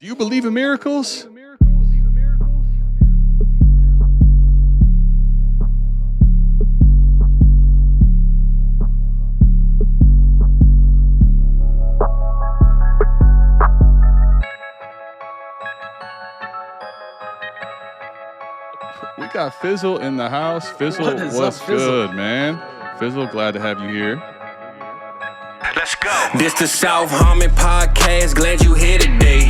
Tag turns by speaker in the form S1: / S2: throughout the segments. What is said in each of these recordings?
S1: Do you believe in miracles? We got Fizzle in the house. Fizzle, what's good, man? Fizzle, glad to have you here.
S2: Let's go. This the South Harmon Podcast. Glad you here today.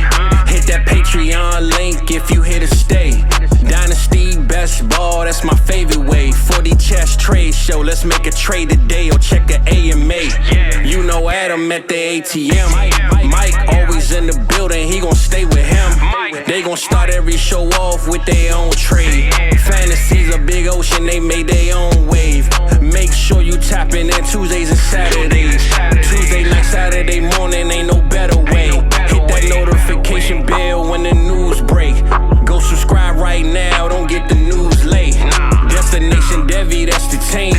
S2: Hit that Patreon link if you here to stay. Dynasty best ball, that's my favorite way. 40 chess trade show. Let's make a trade today or check a AMA. You know Adam at the ATM. Mike always in the building. He gon' stay with him. They gon' start every show off with their own trade. Fantasy's a big ocean. They made their own wave. Make sure you tapping in Tuesdays and Saturdays. Tuesday night, Saturday morning, ain't no better way. Hit that notification bell when the news break. Go subscribe right now, don't get the news late. Destination Devy, that's the team.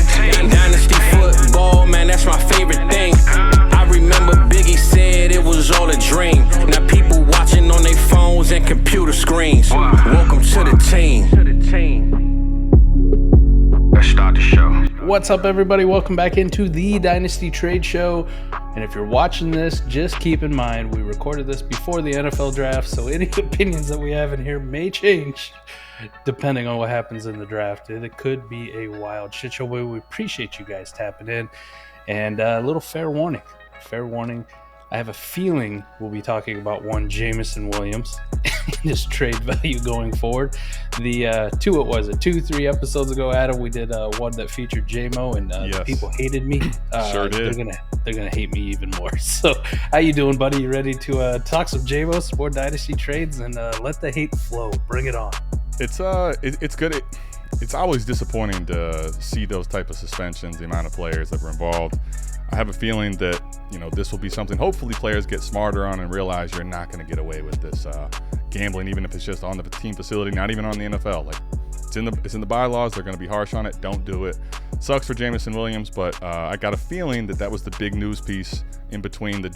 S2: Dynasty football, man, that's my favorite thing. I remember Biggie said it was all a dream. Now people watching on their phones and computer screens. Welcome to the team. Let's start the show.
S3: What's up, everybody? Welcome back into the Dynasty Trade Show. And if you're watching this, just keep in mind we recorded this before the NFL draft, so any opinions that we have in here may change depending on what happens in the draft. It could be a wild shit show, but we appreciate you guys tapping in. And a little fair warning. I have a feeling we'll be talking about one Jameson Williams and his trade value going forward. The 3 episodes ago, Adam, we did one that featured Jamo, and
S1: Yes.
S3: people hated me.
S1: Sure did.
S3: They're gonna hate me even more. So, how you doing, buddy? You ready to talk some Jamo, some more dynasty trades, and let the hate flow? Bring it on.
S1: It's good. It's always disappointing to see those type of suspensions, the amount of players that were involved. I have a feeling that, this will be something hopefully players get smarter on and realize you're not going to get away with this gambling, even if it's just on the team facility, not even on the NFL. Like, it's in the bylaws. They're going to be harsh on it. Don't do it. Sucks for Jameson Williams, but I got a feeling that was the big news piece in between the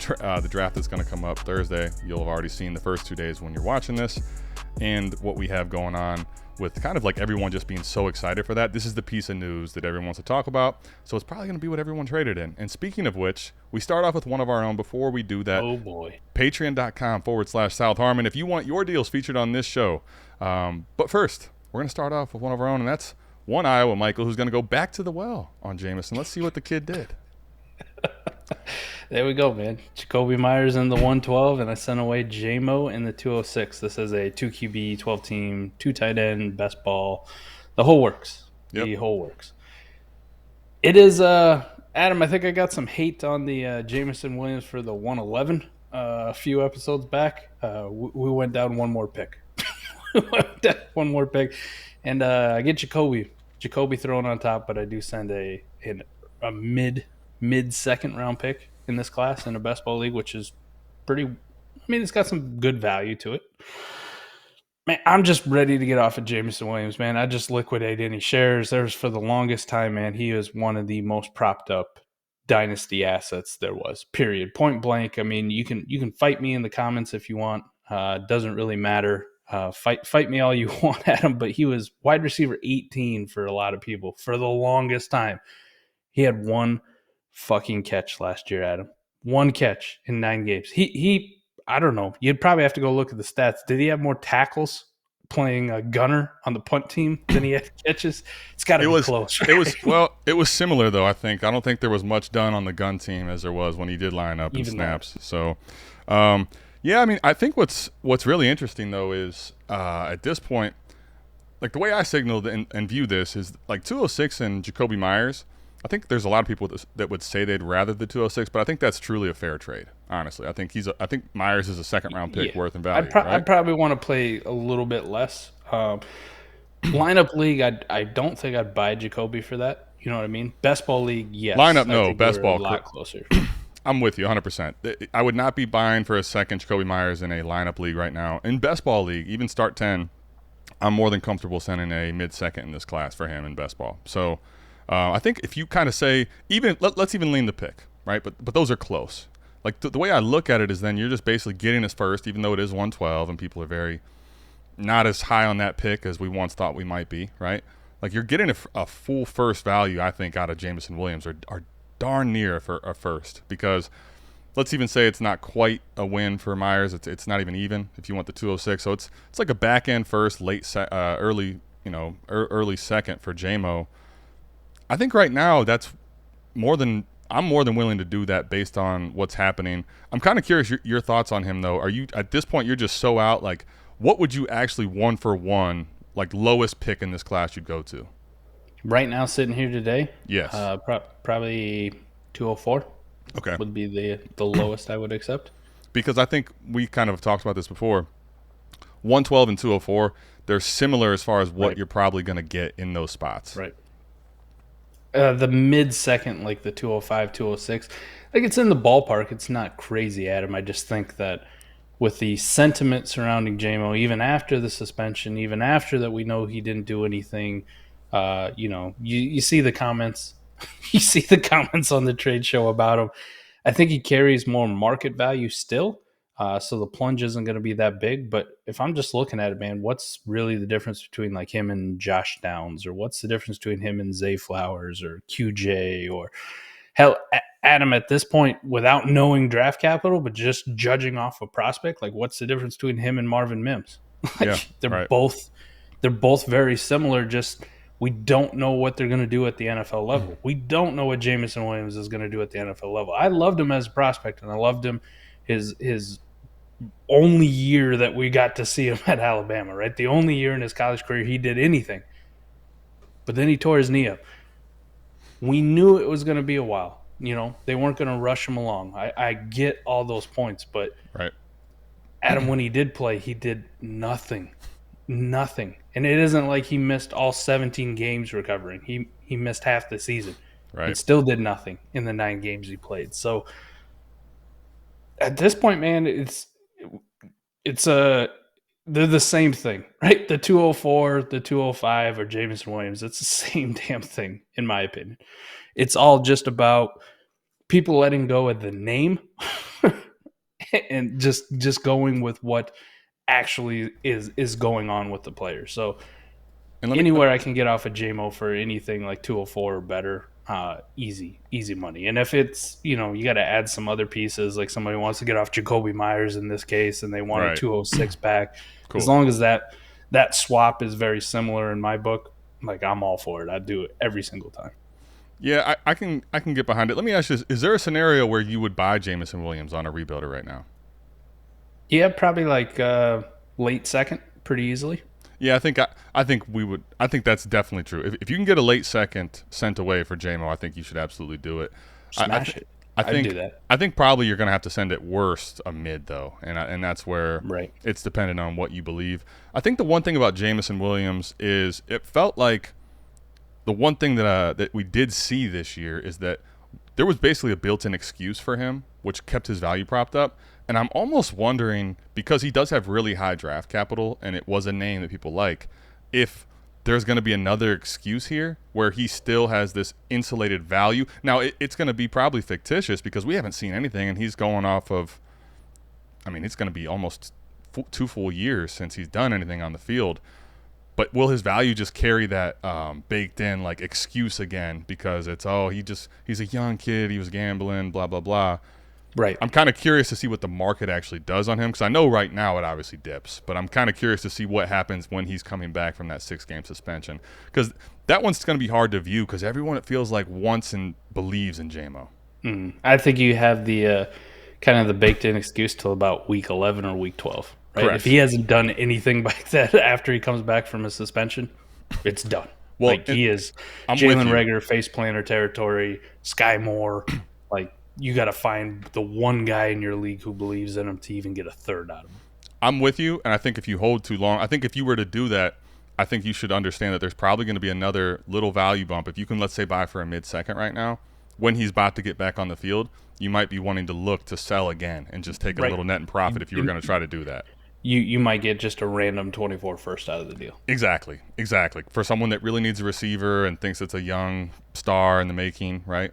S1: draft that's going to come up Thursday. You'll have already seen the first 2 days when you're watching this, and what we have going on with kind of like everyone just being so excited for that. This is the piece of news that everyone wants to talk about. So it's probably going to be what everyone traded in. And speaking of which, we start off with one of our own. Before we do that,
S3: Oh boy,
S1: patreon.com/South Harmon if you want your deals featured on this show. But first, we're going to start off with one of our own, and that's one Iowa Michael who's going to go back to the well on Jameson. Let's see what the kid did.
S3: There we go, man. Jakobi Meyers in the 112, and I sent away Jamo in the 206. This is a 2 QB, 12 team, 2 tight end, best ball. The whole works.
S1: Yep.
S3: The whole works. It is, Adam, I think I got some hate on the Jameson Williams for the 111 a few episodes back. We went down one more pick. And I get Jakobi thrown on top, but I do send a mid-second round pick in this class in a best ball league, which is it's got some good value to it. Man, I'm just ready to get off of Jameson Williams, man. I just liquidate any shares. There's for the longest time, man, he is one of the most propped up dynasty assets there was, period. Point blank. I mean, you can fight me in the comments if you want. Doesn't really matter. Fight me all you want at him, but he was wide receiver 18 for a lot of people for the longest time. He had one fucking catch last year, Adam. One catch in 9 games. He I don't know. You'd probably have to go look at the stats. Did he have more tackles playing a gunner on the punt team than he had catches? It's got to be close. Right?
S1: It was similar though. I don't think there was much done on the gun team as there was when he did line up in snaps. So, yeah, I mean, I think what's really interesting though is at this point, like the way I signaled and view this is like 206 and Jakobi Meyers. I think there's a lot of people that would say they'd rather the 206, but I think that's truly a fair trade. Honestly, I think Myers is a second round pick worth in value.
S3: I'd probably want to play a little bit less. Lineup league, I don't think I'd buy Jakobi for that. You know what I mean? Best ball league, yes.
S1: Lineup, no. Best ball,
S3: a lot closer.
S1: I'm with you 100%. I would not be buying for a second Jakobi Meyers in a lineup league right now. In best ball league, even start 10, I'm more than comfortable sending a mid-second in this class for him in best ball. So I think if you kind of say, let's even lean the pick, right? But those are close. like the way I look at it is then you're just basically getting his first, even though it is 112 and people are very not as high on that pick as we once thought we might be, right? Like you're getting a full first value, I think, out of Jameson Williams, or darn near for a first, because let's even say it's not quite a win for Myers. It's not even if you want the 206. So it's like a back end first, early second for Jamo. I think right now that's I'm more than willing to do that based on what's happening. I'm kind of curious your thoughts on him though. Are you at this point you're just so out? Like, what would you actually 1-for-1, like lowest pick in this class you'd go to?
S3: Right now, sitting here today,
S1: yes,
S3: probably 204.
S1: Okay,
S3: would be the lowest I would accept.
S1: Because I think we kind of talked about this before. 112 and 204, they're similar as far as what you're probably going to get in those spots.
S3: Right. The mid-second, like the 205, 206, like it's in the ballpark. It's not crazy, Adam. I just think that with the sentiment surrounding Jamo, even after the suspension, even after that we know he didn't do anything, you see the comments. You see the comments on the trade show about him. I think he carries more market value still, so the plunge isn't going to be that big. But if I'm just looking at it, man, what's really the difference between like him and Josh Downs, or what's the difference between him and Zay Flowers or QJ, or hell, Adam, at this point, without knowing draft capital, but just judging off a prospect, like what's the difference between him and Marvin Mims? They're both very similar. Just we don't know what they're going to do at the NFL level. We don't know what Jameson Williams is going to do at the NFL level. I loved him as a prospect, and I loved him his only year that we got to see him at Alabama, right? The only year in his college career he did anything. But then he tore his knee up. We knew it was going to be a while. They weren't going to rush him along. I get all those points, but Adam, when he did play, he did nothing. Nothing. And it isn't like he missed all 17 games recovering. He missed half the season.
S1: Right.
S3: And still did nothing in the 9 games he played. So at this point, man, they're the same thing, right? The 204, the 205, or Jameson Williams, it's the same damn thing, in my opinion. It's all just about people letting go of the name and just going with what actually is going on with the player. So anywhere I can get off of Jamo for anything like 204 or better, easy money. And if it's, you got to add some other pieces, like somebody wants to get off Jakobi Myers in this case and they want a 206 back, cool. As long as that swap is very similar in my book, like I'm all for it. I do it every single time.
S1: Yeah, I can get behind it. Let me ask you this. Is there a scenario where you would buy Jameson Williams on a rebuilder right now?
S3: Yeah, probably like late second, pretty easily.
S1: Yeah, I think we would. I think that's definitely true. If you can get a late second sent away for Jamo, I think you should absolutely do it.
S3: Smash it. I'd do that.
S1: I think probably you're going to have to send it worst a mid though, and that's where it's dependent on what you believe. I think the one thing about Jameson Williams is it felt like the one thing that we did see this year is that there was basically a built-in excuse for him, which kept his value propped up. And I'm almost wondering, because he does have really high draft capital and it was a name that people like, if there's going to be another excuse here where he still has this insulated value. Now, it's going to be probably fictitious because we haven't seen anything, and he's going off of, it's going to be almost 2 full years since he's done anything on the field. But will his value just carry that baked in like excuse again because it's, he's a young kid, he was gambling, blah, blah, blah.
S3: Right.
S1: I'm kind of curious to see what the market actually does on him because I know right now it obviously dips, but I'm kind of curious to see what happens when he's coming back from that 6-game suspension because that one's going to be hard to view because everyone, it feels like, wants and believes in Jamo.
S3: I think you have the kind of the baked-in excuse till about week 11 or week 12. Right?
S1: Correct.
S3: If he hasn't done anything like that after he comes back from a suspension, it's done. Well, he is Jalen Reagor, face planter territory, Sky Moore. Like, you got to find the one guy in your league who believes in him to even get a third out of him.
S1: I'm with you, and I think if you hold too long, I think if you were to do that, I think you should understand that there's probably going to be another little value bump. If you can, let's say, buy for a mid-second right now, when he's about to get back on the field, you might be wanting to look to sell again and just take a little net and profit if you were going to try to do that.
S3: You might get just a random 24 first out of the deal.
S1: Exactly. For someone that really needs a receiver and thinks it's a young star in the making, right?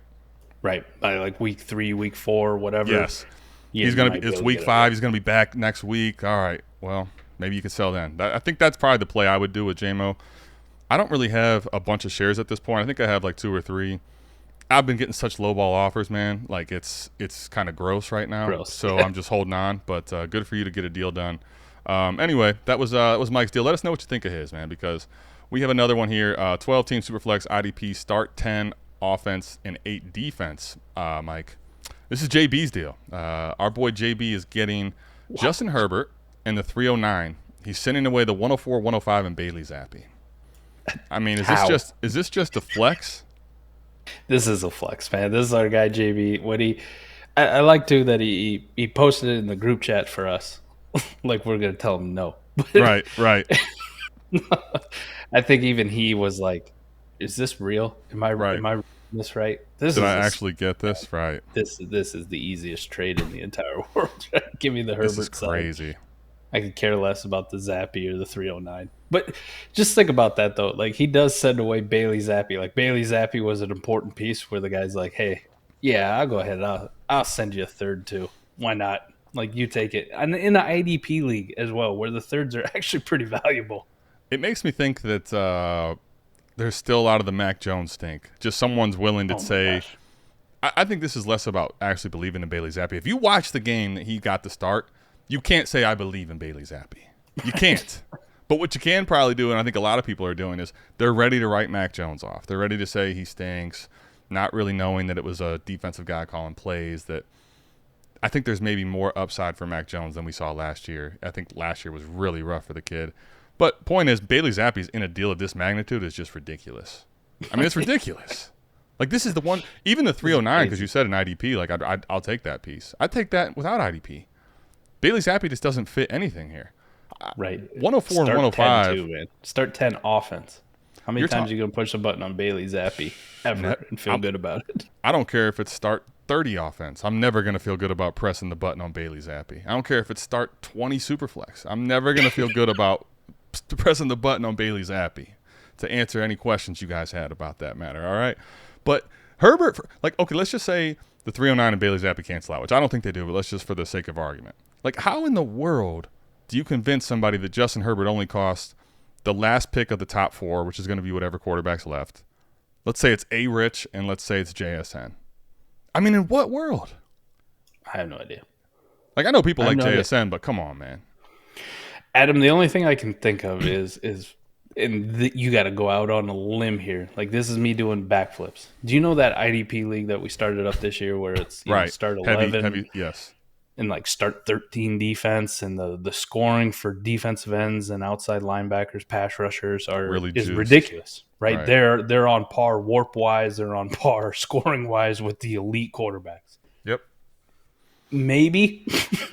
S3: Right. By like week 3, week 4, whatever.
S1: Yes. It's week 5. He's going to be back next week. All right. Well, maybe you could sell then. I think that's probably the play I would do with Jamo. I don't really have a bunch of shares at this point. I think I have like 2 or 3. I've been getting such low ball offers, man. Like it's kind of gross right now. So I'm just holding on. But good for you to get a deal done. Anyway, that was Mike's deal. Let us know what you think of his, man, because we have another one here. 12-team Superflex IDP, start 10 offense and 8 defense. Mike, this is JB's deal. Our boy JB is getting Justin Herbert and the 309. He's sending away the 104, 105, and Bailey Zappi. I mean, is this just a flex?
S3: This is a flex, man. This is our guy JB. I like too that he posted it in the group chat for us. Like we're gonna tell him no.
S1: Right.
S3: I think even he was like, "Is this real? Am I right? Am I this right?
S1: Did I actually get this right?
S3: This is the easiest trade in the entire world. Give me the Herbert.
S1: This is crazy.
S3: Side. I could care less about the Zappi or the 309. But just think about that, though. Like, he does send away Bailey Zappi. Like, Bailey Zappi was an important piece where the guy's like, hey, yeah, I'll go ahead. I'll send you a third, too. Why not? Like, you take it. And in the IDP league as well, where the thirds are actually pretty valuable.
S1: It makes me think that there's still a lot of the Mac Jones stink. Just someone's willing to say – I think this is less about actually believing in Bailey Zappi. If you watch the game that he got to start, you can't say I believe in Bailey Zappi. You can't. But what you can probably do, and I think a lot of people are doing, is they're ready to write Mac Jones off. They're ready to say he stinks, not really knowing that it was a defensive guy calling plays. That I think there's maybe more upside for Mac Jones than we saw last year. I think last year was really rough for the kid. But point is, Bailey Zappi's in a deal of this magnitude is just ridiculous. I mean, it's ridiculous. Like, this is the one, even the 309, because you said an IDP, like, I'll take that piece. I'd take that without IDP. Bailey Zappi just doesn't fit anything here.
S3: Right.
S1: 104 and 105.
S3: 10 too, man. Start 10 offense. How many times are you going to push a button on Bailey Zappi ever and feel good about it?
S1: I don't care if it's start 30 offense. I'm never going to feel good about pressing the button on Bailey Zappi. I don't care if it's start 20 Superflex. I'm never going to feel good about pressing the button on Bailey Zappi to answer any questions you guys had about that matter, all right? But Herbert, okay, let's just say the 309 and Bailey Zappi cancel out, which I don't think they do, but let's just for the sake of argument. Like, how in the world do you convince somebody that Justin Herbert only costs the last pick of the top 4, which is going to be whatever quarterback's left? Let's say it's A-Rich and let's say it's JSN. I mean, in what world?
S3: I have no idea.
S1: Like, I know people like JSN, but come on, man.
S3: Adam, the only thing I can think of is you got to go out on a limb here. Like, this is me doing backflips. Do you know that IDP league that we started up this year where it's start 11?
S1: Heavy, yes.
S3: And like start 13 defense, and the scoring for defensive ends and outside linebackers, pass rushers is ridiculous, right? They're on par warp wise, they're on par scoring wise with the elite quarterbacks.
S1: Yep.
S3: Maybe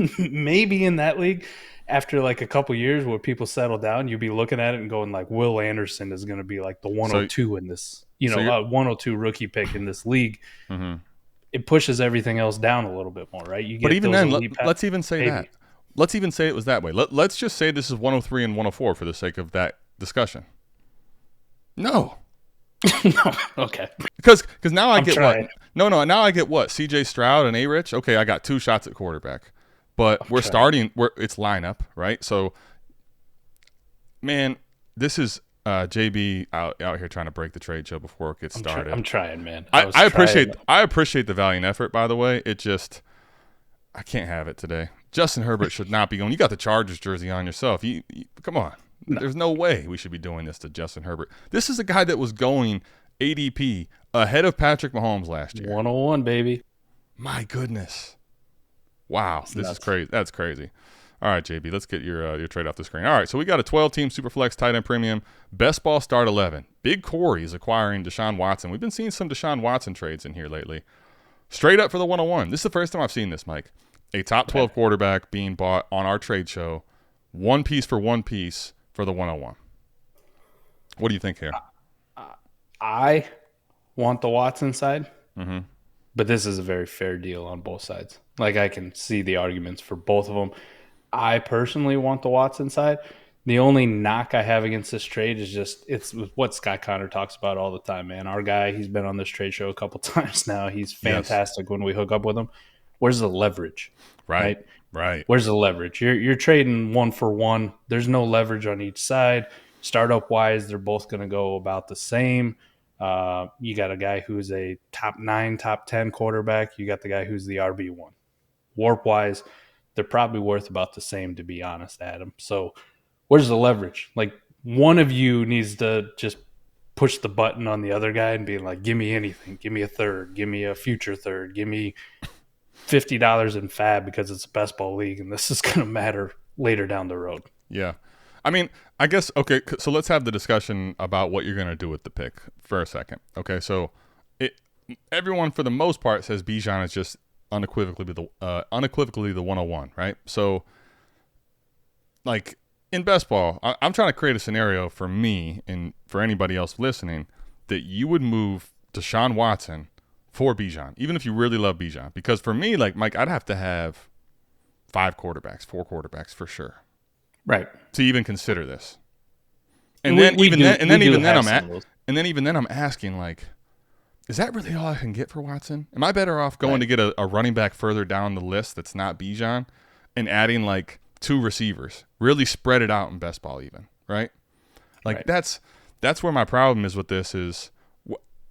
S3: in that league, after like a couple years where people settle down, you'll be looking at it and going like, Will Anderson is going to be like the 102 in this, 102 rookie pick in this league. Mm-hmm. It pushes everything else down a little bit more, right? You get,
S1: but even then, let's even say that. Let's even say it was that way. Let's just say this is 103 and 104 for the sake of that discussion. No.
S3: No. Okay.
S1: Because now I get what? No. Now I get what? C.J. Stroud and A-Rich. Okay, I got 2 shots at quarterback, but it's lineup, right? So, man, this is JB out here trying to break the trade show before it gets started.
S3: I'm trying, man.
S1: I appreciate the valiant effort, by the way. I can't have it today. Justin Herbert should not be going. You got the Chargers jersey on yourself. You come on. No. There's no way we should be doing this to Justin Herbert. This is a guy that was going ADP ahead of Patrick Mahomes last year.
S3: 101, baby.
S1: My goodness. Wow. This is crazy. That's crazy. All right, JB, let's get your trade off the screen. All right, so we got a 12-team Superflex tight end premium, best ball start 11. Big Corey is acquiring Deshaun Watson. We've been seeing some Deshaun Watson trades in here lately. Straight up for the 101. This is the first time I've seen this, Mike. A top 12 quarterback being bought on our trade show, one piece for the 101. What do you think here?
S3: I want the Watson side, but this is a very fair deal on both sides. Like, I can see the arguments for both of them. I personally want the Watson side. The only knock I have against this trade is just it's what Scott Connor talks about all the time, man. Our guy, he's been on this trade show a couple times now. He's fantastic when we hook up with him. Where's the leverage?
S1: Right.
S3: Where's the leverage? You're trading 1-for-1. There's no leverage on each side. Startup wise, they're both going to go about the same. You got a guy who's a top 9, top 10 quarterback. You got the guy who's the RB1. Warp wise, they're probably worth about the same, to be honest, Adam. So where's the leverage? Like, one of you needs to just push the button on the other guy and be like, give me anything. Give me a third. Give me a future third. Give me $50 in fab because it's a best ball league and this is going to matter later down the road.
S1: Yeah. I mean, I guess, okay, so let's have the discussion about what you're going to do with the pick for a second. Okay, so everyone, for the most part, says Bijan is just unequivocally the 101, right? So, like, in best ball, I'm trying to create a scenario for me and for anybody else listening that you would move Deshaun Watson for Bijan, even if you really love Bijan. Because for me, like, Mike, I'd have to have 4 quarterbacks for sure.
S3: Right.
S1: To even consider this. And then even then I'm asking, like, is that really all I can get for Watson? Am I better off going to get a running back further down the list that's not Bijan and adding like 2 receivers? Really spread it out in best ball even, right? Like that's where my problem is with this is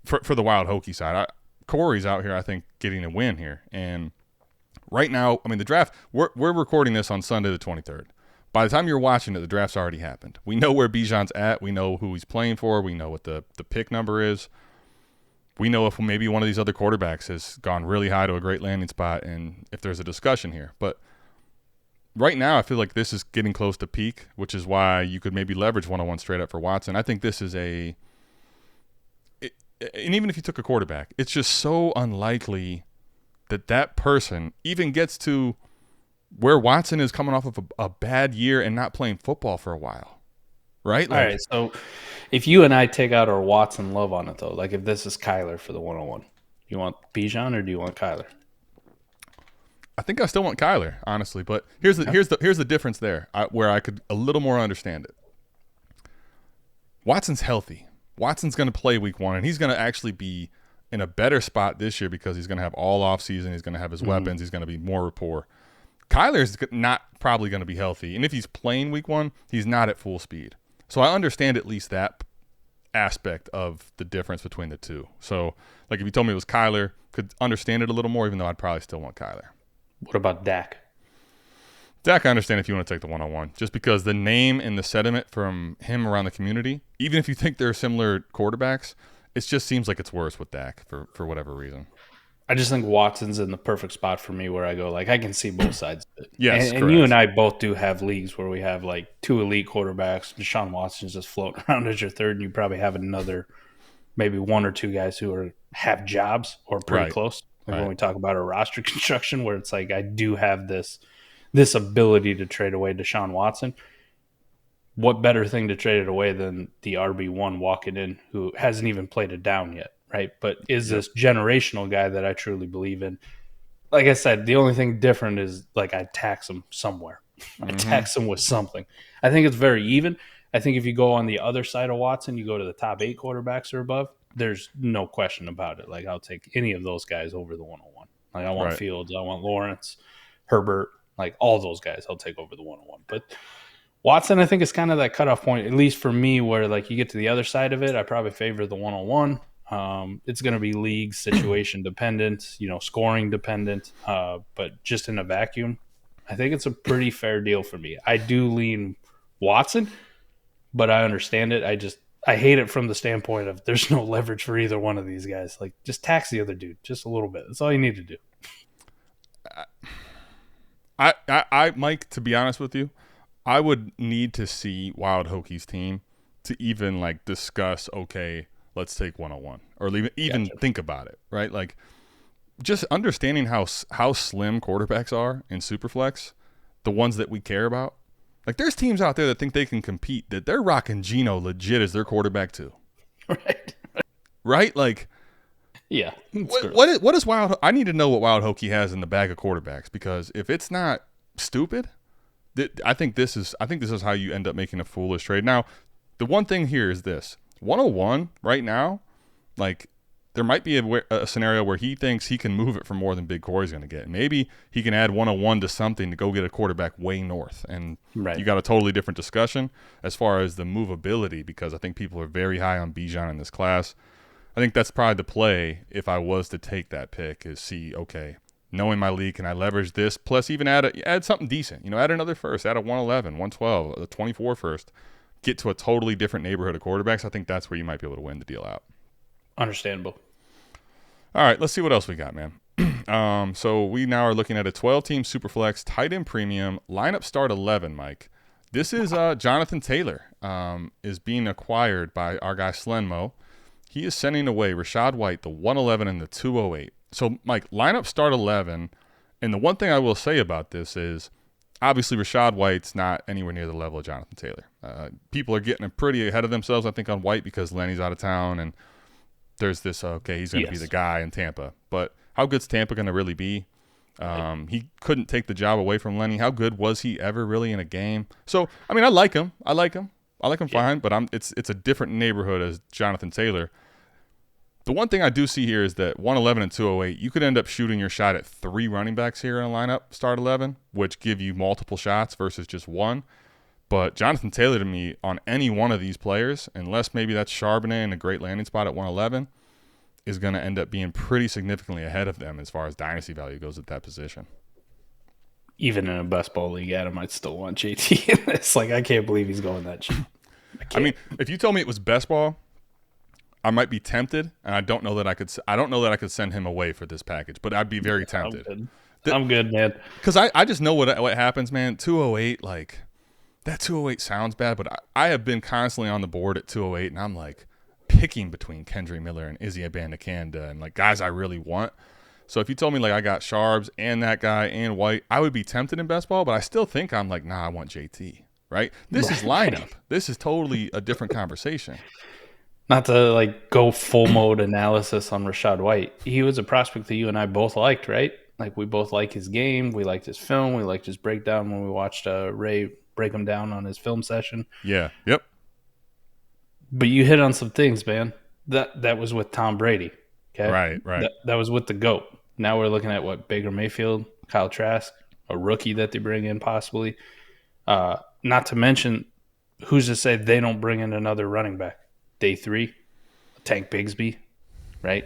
S1: for the Wild Hokie side. Corey's out here, I think, getting a win here. And right now, I mean, the draft, we're recording this on Sunday the 23rd. By the time you're watching it, the draft's already happened. We know where Bijan's at. We know who he's playing for. We know what the pick number is. We know if maybe one of these other quarterbacks has gone really high to a great landing spot and if there's a discussion here. But right now, I feel like this is getting close to peak, which is why you could maybe leverage 101 straight up for Watson. I think this is and even if you took a quarterback, it's just so unlikely that person even gets to where Watson is coming off of a bad year and not playing football for a while, right? Like,
S3: all right, so if you and I take out our Watson love on it, though, like if this is Kyler for the 101, you want Bijan or do you want Kyler?
S1: I think I still want Kyler, honestly, but here's the difference there where I could a little more understand it. Watson's healthy. Watson's going to play week 1, and he's going to actually be in a better spot this year because he's going to have all offseason. He's going to have his weapons. He's going to be more rapport. Kyler's not probably going to be healthy, and if he's playing week 1, he's not at full speed. So I understand at least that aspect of the difference between the two. So, like, if you told me it was Kyler, could understand it a little more, even though I'd probably still want Kyler.
S3: What about Dak?
S1: Dak, I understand if you want to take the 101, just because the name and the sentiment from him around the community, even if you think they're similar quarterbacks, it just seems like it's worse with Dak for whatever reason.
S3: I just think Watson's in the perfect spot for me where I go, like, I can see both sides of it.
S1: Yes,
S3: and you and I both do have leagues where we have, like, 2 elite quarterbacks. Deshaun Watson's just floating around as your third, and you probably have another, maybe 1 or 2 guys who have jobs or pretty close. Like when we talk about a roster construction where it's like, I do have this ability to trade away Deshaun Watson. What better thing to trade it away than the RB1 walking in who hasn't even played it down yet? Right, but is this generational guy that I truly believe in? Like I said, the only thing different is like I tax him somewhere. I tax him with something. I think it's very even. I think if you go on the other side of Watson, you go to the top 8 quarterbacks or above, there's no question about it. Like I'll take any of those guys over the 101. Like I want Fields, I want Lawrence, Herbert, like all those guys I'll take over the 101. But Watson, I think, is kind of that cutoff point, at least for me, where like you get to the other side of it, I probably favor the 101. It's going to be league situation dependent, scoring dependent, but just in a vacuum, I think it's a pretty fair deal for me. I do lean Watson, but I understand it. I hate it from the standpoint of there's no leverage for either one of these guys. Like, just tax the other dude just a little bit. That's all you need to do.
S1: Mike, to be honest with you, I would need to see Wild Hokie's team to even like discuss, okay, let's take 101 or even think about it, right? Like just understanding how slim quarterbacks are in Superflex, the ones that we care about. Like there's teams out there that think they can compete, that they're rocking Geno legit as their quarterback too. Right? Like,
S3: yeah.
S1: What is Wild? I need to know what Wild Hokie has in the bag of quarterbacks, because if it's not stupid, I think this is how you end up making a foolish trade. Now, the one thing here is this: 101 right now, like there might be a scenario where he thinks he can move it for more than Big Corey's going to get. Maybe he can add 101 to something to go get a quarterback way north, and you got a totally different discussion as far as the movability, because I think people are very high on Bijan in this class. I think that's probably the play if I was to take that pick, is see, okay, knowing my league, can I leverage this? Plus even add something decent. Add another first, add a 111, 112, a 24 first. Get to a totally different neighborhood of quarterbacks. I think that's where you might be able to win the deal out.
S3: Understandable.
S1: All right, let's see what else we got, man. So we now are looking at a 12-team Superflex tight end premium lineup start 11, Mike. This is Jonathan Taylor is being acquired by our guy Slenmo. He is sending away Rachaad White, the 111 and the 208. So, Mike, lineup start 11, and the one thing I will say about this is obviously Rachaad White's not anywhere near the level of Jonathan Taylor. People are getting pretty ahead of themselves, I think, on White because Lenny's out of town, and there's this, he's going to be the guy in Tampa. But how good's Tampa going to really be? He couldn't take the job away from Lenny. How good was he ever really in a game? So, I mean, I like him fine, but it's a different neighborhood as Jonathan Taylor. The one thing I do see here is that 111 and 208, you could end up shooting your shot at 3 running backs here in a lineup, start 11, which give you multiple shots versus just one. But Jonathan Taylor, to me, on any one of these players, unless maybe that's Charbonnet in a great landing spot at 111, is going to end up being pretty significantly ahead of them as far as dynasty value goes at that position.
S3: Even in a best ball league, Adam, I'd still want JT in this. Like, I can't believe he's going that cheap.
S1: I mean, if you told me it was best ball, I might be tempted, and I don't know that I could send him away for this package, but I'd be very tempted.
S3: I'm good, man.
S1: Because I just know what happens, man. 208, like, that 208 sounds bad, but I have been constantly on the board at 208, and I'm like picking between Kendry Miller and Izzy Abanikanda and like guys I really want. So if you told me like I got Sharbs and that guy and White, I would be tempted in best ball, but I still think I'm like, nah, I want JT, right? This is lineup. This is totally a different conversation.
S3: Not to like go full mode analysis on Rachaad White. He was a prospect that you and I both liked, right? Like we both like his game. We liked his film. We liked his breakdown when we watched Ray break him down on his film session.
S1: Yeah. Yep.
S3: But you hit on some things, man. That was with Tom Brady. Okay.
S1: Right.
S3: That was with the GOAT. Now we're looking at what, Baker Mayfield, Kyle Trask, a rookie that they bring in possibly. Not to mention, who's to say they don't bring in another running back? Day 3, Tank Bigsby, right?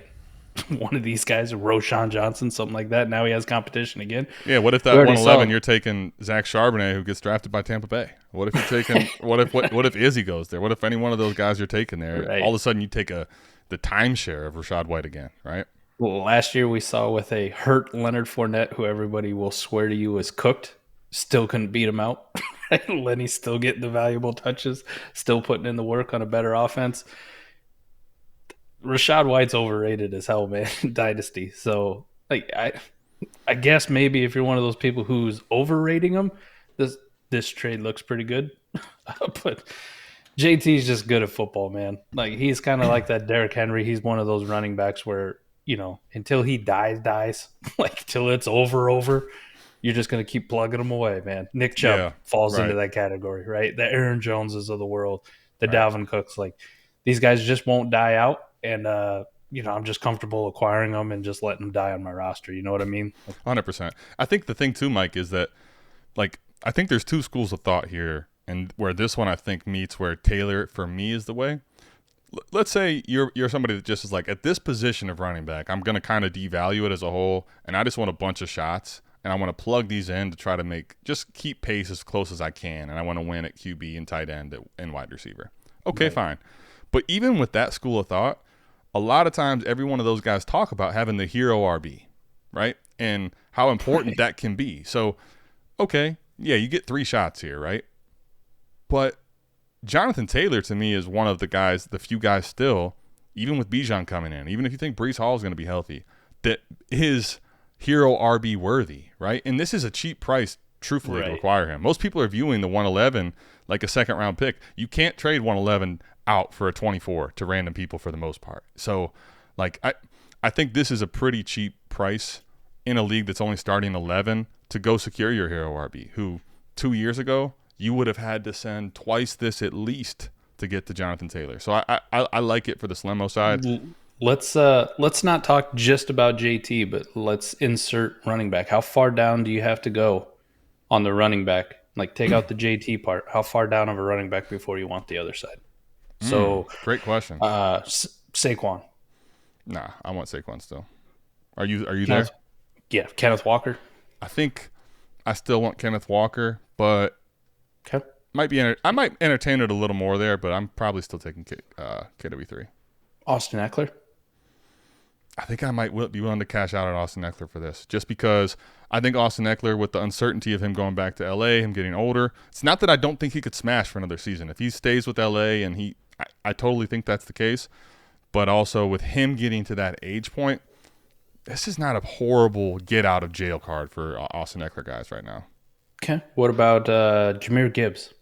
S3: One of these guys, Roshan Johnson, something like that. Now he has competition again.
S1: Yeah, what if that 111 you're taking Zach Charbonnet, who gets drafted by Tampa Bay? What if you're taking what if Izzy goes there? What if any one of those guys you're taking there, right, all of a sudden you take the timeshare of Rachaad White again, right?
S3: Well, last year we saw with a hurt Leonard Fournette, who everybody will swear to you was cooked, still couldn't beat him out. Lenny's still getting the valuable touches, still putting in the work on a better offense. Rachaad White's overrated as hell, man, in Dynasty. So, like, I guess maybe if you're one of those people who's overrating him, this trade looks pretty good. But JT's just good at football, man. Like, he's kind of like that Derrick Henry. He's one of those running backs where, you know, until he dies, like, till it's over, you're just going to keep plugging them away, man. Nick Chubb falls into that category, right? The Aaron Joneses of the world, the Dalvin Cooks. Like, these guys just won't die out. And, you know, I'm just comfortable acquiring them and just letting them die on my roster. You know what I mean?
S1: 100%. I think the thing, too, Mike, is that, like, I think there's 2 schools of thought here. And where this one, I think, meets where Taylor, for me, is the way. Let's say you're somebody that just is like, at this position of running back, I'm going to kind of devalue it as a whole, and I just want a bunch of shots. And I want to plug these in to try to just keep pace as close as I can. And I want to win at QB and tight end and wide receiver. Okay, fine. But even with that school of thought, a lot of times every one of those guys talk about having the hero RB, right? And how important that can be. So, okay, yeah, you get 3 shots here, right? But Jonathan Taylor, to me, is one of the few guys still, even with Bijan coming in, even if you think Breece Hall is going to be healthy, that is hero RB worthy, right? And this is a cheap price, truthfully, to acquire him. Most people are viewing the 111 like a second-round pick. You can't trade 111 out for a 24 to random people for the most part. So, like, I think this is a pretty cheap price in a league that's only starting 11 to go secure your hero RB, who 2 years ago, you would have had to send twice this at least to get to Jonathan Taylor. So I like it for the Slemmo side.
S3: Let's not talk just about JT, but let's insert running back. How far down do you have to go on the running back? Like, take out the JT part. How far down of a running back before you want the other side? So
S1: great question.
S3: Saquon.
S1: Nah, I want Saquon still. Are you there?
S3: Yeah, Kenneth Walker.
S1: I think I still want Kenneth Walker, but
S3: Okay.
S1: I might entertain it a little more there, but I'm probably still taking KW3.
S3: Austin Eckler.
S1: I think I might be willing to cash out on Austin Eckler for this, just because I think Austin Eckler, with the uncertainty of him going back to LA, him getting older, it's not that I don't think he could smash for another season. If he stays with LA, and I totally think that's the case, but also with him getting to that age point, this is not a horrible get out of jail card for Austin Eckler guys right now.
S3: Okay. What about Jahmyr Gibbs?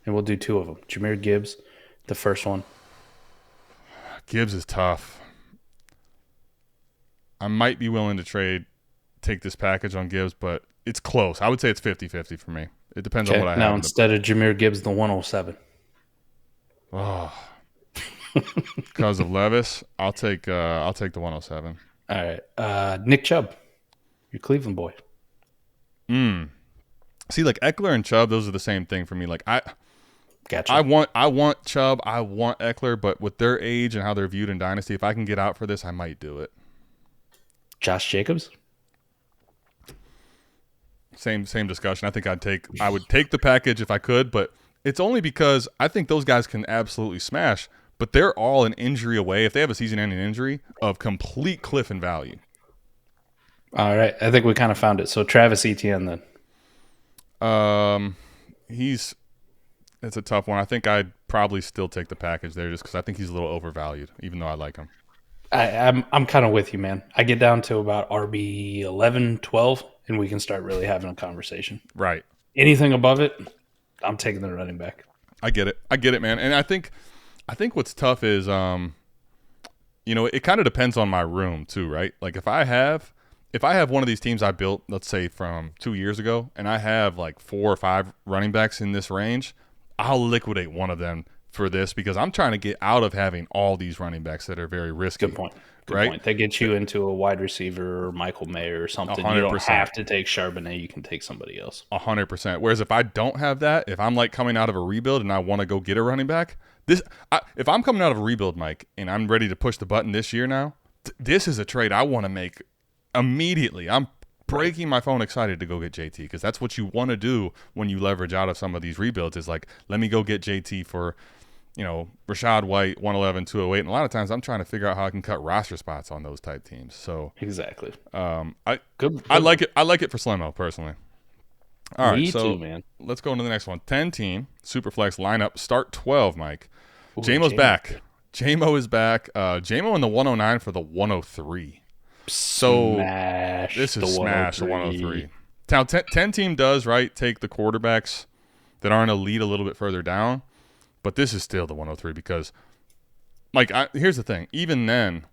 S3: And we'll do two of them. Jahmyr Gibbs, the first one.
S1: Gibbs is tough. I might be willing to take this package on Gibbs, but it's close. I would say it's 50-50 for me. It depends on what I have.
S3: Now, instead of Jahmyr Gibbs, the 107.
S1: Oh. Because of Levis, I'll take the 107.
S3: All right. Nick Chubb, your Cleveland boy.
S1: See, like Eckler and Chubb, those are the same thing for me. Like
S3: Gotcha.
S1: I want Chubb, I want Eckler, but with their age and how they're viewed in Dynasty, if I can get out for this, I might do it.
S3: Josh Jacobs.
S1: Same discussion. I think I would take the package if I could, but it's only because I think those guys can absolutely smash, but they're all an injury away, if they have a season-ending injury, of complete cliff in value.
S3: All right. I think we kind of found it. So Travis Etienne then.
S1: It's a tough one. I think I'd probably still take the package there just because I think he's a little overvalued, even though I like him.
S3: I'm kind of with you, man. I get down to about RB 11, 12, and we can start really having a conversation.
S1: Right.
S3: Anything above it, I'm taking the running back.
S1: I get it, man. And I think what's tough is, it kind of depends on my room too, right? Like if I have one of these teams I built, let's say from 2 years ago, and I have like 4 or 5 running backs in this range, I'll liquidate one of them for this because I'm trying to get out of having all these running backs that are very risky.
S3: Good point. They get you into a wide receiver or Michael Mayer or something.
S1: 100%.
S3: You don't have to take Charbonnet. You can take somebody else.
S1: 100%. Whereas if I don't have that, if I'm like coming out of a rebuild and I want to go get a running back, if I'm coming out of a rebuild, Mike, and I'm ready to push the button this year now, this is a trade I want to make immediately. I'm breaking my phone excited to go get JT because that's what you want to do when you leverage out of some of these rebuilds is like, let me go get JT for, Rachaad White, 111, 208. And a lot of times I'm trying to figure out how I can cut roster spots on those type teams. So
S3: exactly.
S1: I like it. I like it for Slemmo personally. All right.
S3: Me
S1: so
S3: too, man.
S1: Let's go into the next one. 10-team Superflex lineup. Start 12, Mike. Jamo's back. Jamo is back. Jamo in the 109 for the 103. So
S3: smash
S1: this is
S3: the
S1: smash the 103. Now 10 team does take the quarterbacks that aren't elite a little bit further down, but this is still the 103 because here's the thing. Even then,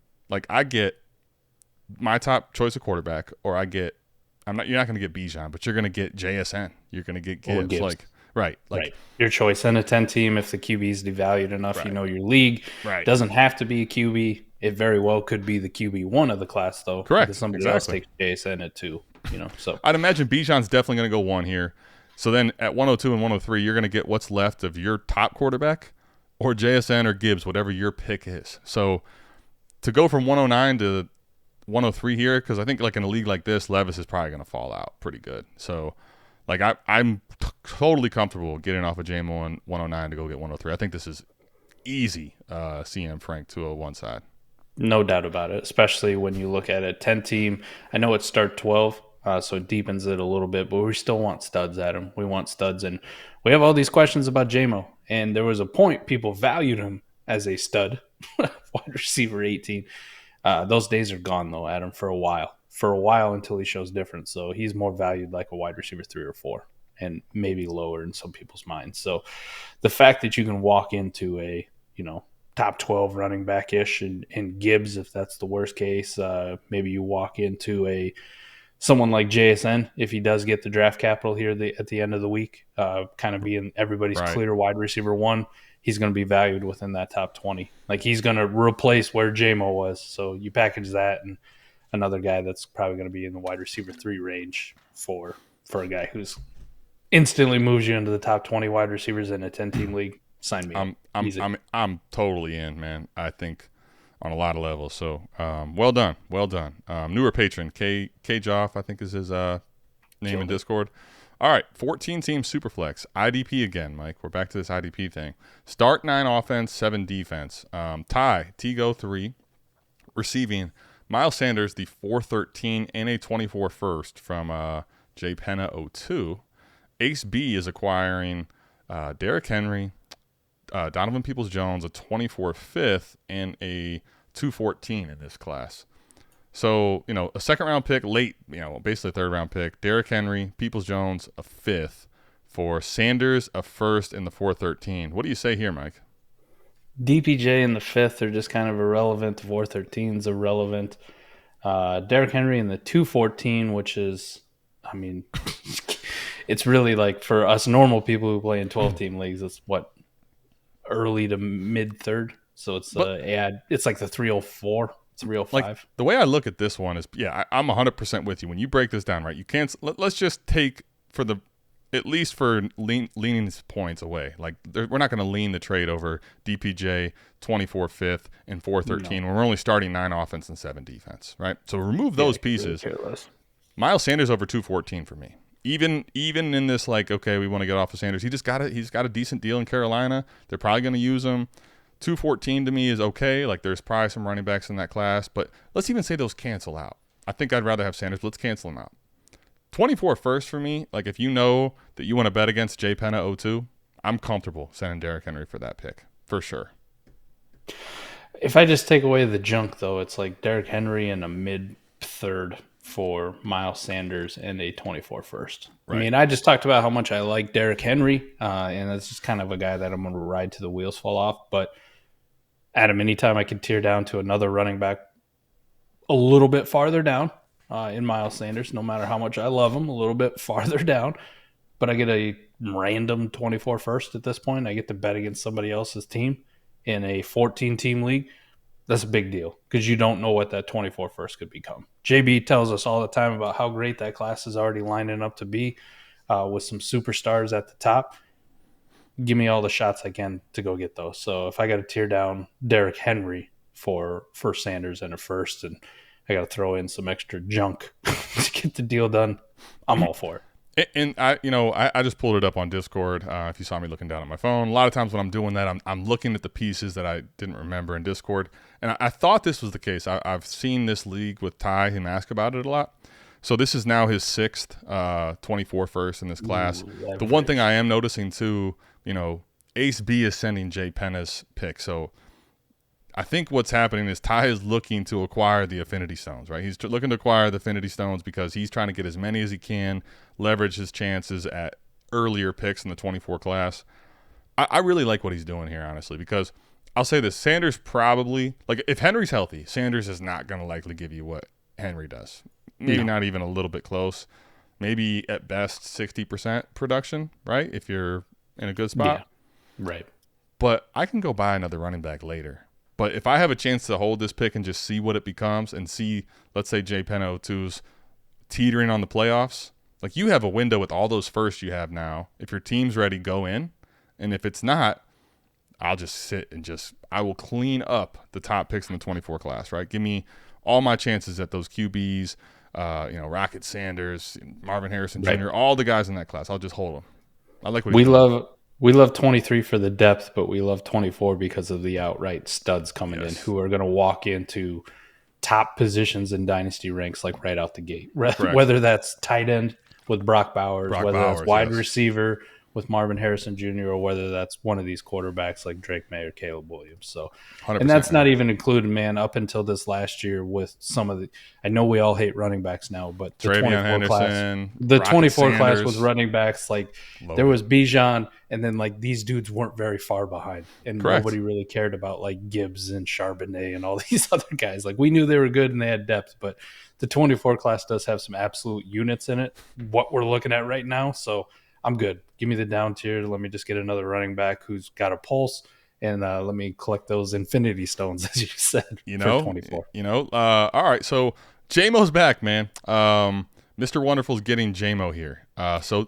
S1: I get my top choice of quarterback, or you're not going to get Bijan, but you're going to get JSN. You're going to get Gibbs. Right.
S3: Your choice in a 10 team if the QB is devalued enough,
S1: right.
S3: Your league.
S1: Right.
S3: Doesn't have to be a QB. It very well could be the QB1 of the class, though.
S1: Correct.
S3: Because somebody else takes JSN at 2, So
S1: I'd imagine Bijan's definitely going to go 1 here. So then at 102 and 103, you're going to get what's left of your top quarterback or JSN or Gibbs, whatever your pick is. So to go from 109 to 103 here, because I think in a league like this, Levis is probably going to fall out pretty good. So I'm totally comfortable getting off of Jamo on 109 to go get 103. I think this is easy CM Frank 201 side.
S3: No doubt about it, especially when you look at a 10-team. I know it's start 12, so it deepens it a little bit, but we still want studs, Adam. We want studs, and we have all these questions about Jamo, and there was a point people valued him as a stud, wide receiver 18. Those days are gone, though, Adam, for a while until he shows difference. So he's more valued like a wide receiver 3 or 4 and maybe lower in some people's minds. So the fact that you can walk into a, top 12 running back-ish and Gibbs, if that's the worst case, maybe you walk into a someone like JSN, if he does get the draft capital here at the end of the week, kind of being everybody's clear wide receiver one, he's going to be valued within that top 20. Like he's going to replace where Jamo was. So you package that and another guy that's probably going to be in the wide receiver 3 range for a guy who's instantly moves you into the top 20 wide receivers in a 10-team league. Sign me.
S1: I'm totally in, man. I think on a lot of levels. So well done. Newer patron K Joff, I think is his name in Discord. All right, 14-team Superflex. IDP again, Mike. We're back to this IDP thing. Start 9 offense, 7 defense. Ty, T-Go 3. Receiving, Miles Sanders, the 413 and a 24 first from J Penna 02. Ace B is acquiring Derrick Henry, Donovan Peoples-Jones, a 24 fifth, and a 214 in this class. So, a second-round pick, late, basically a third-round pick. Derrick Henry, Peoples-Jones, a fifth. For Sanders, a first in the 413. What do you say here, Mike?
S3: DPJ in the fifth are just kind of irrelevant. 413's irrelevant. Derrick Henry in the 214, which is, it's really like for us normal people who play in 12-team leagues, it's early to mid-third. So it's it's like the 304. 305.
S1: Like the way I look at this one is, I'm 100% with you. When you break this down, right, you can't. Let's just take at least for leaning points away. Like we're not going to lean the trade over DPJ 24 fifth and 413 when we're only starting 9 offense and 7 defense, right? So remove those pieces. Miles Sanders over 214 for me. Even in this, we want to get off of Sanders. He's got a decent deal in Carolina. They're probably going to use him. 214 to me is okay. Like there's probably some running backs in that class, but let's even say those cancel out. I think I'd rather have Sanders. But let's cancel them out. 24 first for me. Like if you know that you want to bet against J Penna 02, I'm comfortable sending Derrick Henry for that pick for sure.
S3: If I just take away the junk though, it's like Derrick Henry in a mid third for Miles Sanders and a 24 first. Right. I just talked about how much I like Derrick Henry, and that's just kind of a guy that I'm going to ride to the wheels fall off. But Adam, anytime I can tear down to another running back a little bit farther down in Miles Sanders, no matter how much I love him, a little bit farther down, but I get a random 24 first at this point. I get to bet against somebody else's team in a 14-team league. That's a big deal because you don't know what that 24 first could become. JB tells us all the time about how great that class is already lining up to be with some superstars at the top. Give me all the shots I can to go get those. So if I got to tear down Derrick Henry for Sanders and a first, and I got to throw in some extra junk to get the deal done, I'm all for it.
S1: And I just pulled it up on Discord. If you saw me looking down at my phone, a lot of times when I'm doing that, I'm looking at the pieces that I didn't remember in Discord. And I thought this was the case. I've seen this league with Ty, him ask about it a lot. So this is now his 6th 24 first in this class. The one thing I am noticing too, Ace B is sending J Penna's pick. So I think what's happening is Ty is looking to acquire the Affinity Stones, right? He's looking to acquire the Affinity Stones because he's trying to get as many as he can, leverage his chances at earlier picks in the 24 class. I really like what he's doing here, honestly, because I'll say this. Sanders probably, if Henry's healthy, Sanders is not going to likely give you what Henry does. Maybe not even a little bit close. Maybe at best 60% production, right? If you're in a good spot.
S3: Yeah, right.
S1: But I can go buy another running back later. But if I have a chance to hold this pick and just see what it becomes and see, let's say J Penna 02's teetering on the playoffs, you have a window with all those firsts you have now. If your team's ready, go in. And if it's not, I'll just sit and I will clean up the top picks in the 24 class, right? Give me all my chances at those QBs, Rocket Sanders, Marvin Harrison Jr., all the guys in that class. I'll just hold them. I like what
S3: we love 23 for the depth, but we love 24 because of the outright studs coming in who are going to walk into top positions in dynasty ranks right out the gate. Whether that's tight end with Brock Bowers, that's wide receiver with Marvin Harrison Jr., or whether that's one of these quarterbacks like Drake May or Caleb Williams. So, and that's not even included, man, up until this last year with some of the – I know we all hate running backs now, but the 24 class, the 24 class with running backs, there was Bijan, and then these dudes weren't very far behind, and nobody really cared about Gibbs and Charbonnet and all these other guys. We knew they were good and they had depth, but the 24 class does have some absolute units in it, what we're looking at right now. So I'm good. Give me the down tier. Let me just get another running back who's got a pulse, and let me collect those infinity stones, as you said, for 24.
S1: All right, so Jamo's back, man. Mr. Wonderful's getting Jamo here. So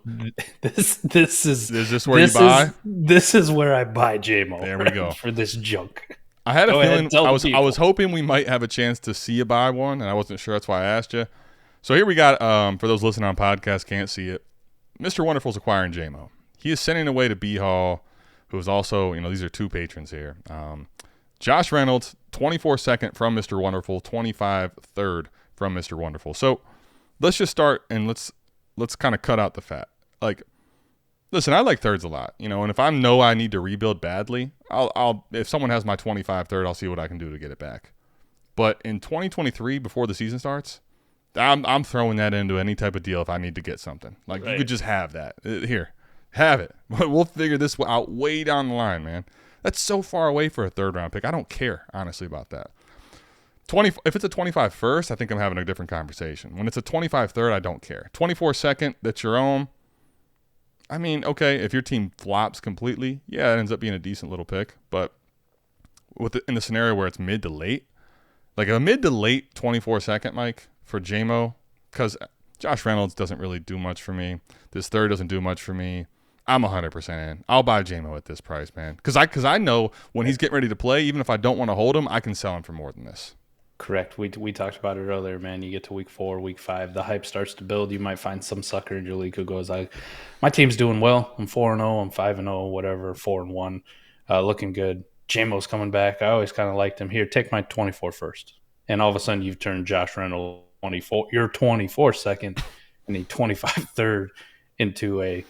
S3: this is
S1: this where you buy?
S3: This is where I buy Jamo.
S1: There we go.
S3: For this junk.
S1: I had a feeling I was hoping we might have a chance to see you buy one, and I wasn't sure. That's why I asked you. So here we got, for those listening on podcast can't see it, Mr. Wonderful's acquiring Jamo. He is sending away to B Hall, who is also, these are two patrons here. Josh Reynolds, 24 second from Mr. Wonderful, 25 third from Mr. Wonderful. So let's just start and let's kind of cut out the fat. Like, listen, I like thirds a lot, and if I know I need to rebuild badly, I'll if someone has my 25 third, I'll see what I can do to get it back. But in 2023, before the season starts, I'm throwing that into any type of deal if I need to get something. Like, right. You could just have that. Here, have it. We'll figure this out way down the line, man. That's so far away for a third round pick. I don't care, honestly, about that. If it's a 25 first, I think I'm having a different conversation. When it's a 25 third, I don't care. 24 second, that's your own. I mean, okay, if your team flops completely, yeah, it ends up being a decent little pick. But in the scenario where it's mid to late, like a mid to late 24 second, Mike, for Jamo, because Josh Reynolds doesn't really do much for me. This third doesn't do much for me. I'm 100% in. I'll buy Jamo at this price, man. Because I know when he's getting ready to play, even if I don't want to hold him, I can sell him for more than this.
S3: Correct. We talked about it earlier, man. You get to week 4, week 5, the hype starts to build. You might find some sucker in your league who goes, my team's doing well. I'm 4-0, I'm 5-0, whatever, 4-1, looking good. Jamo's coming back. I always kind of liked him. Here, take my 24 first. And all of a sudden, you've turned Josh Reynolds 24. You're 24 second and a 25 third into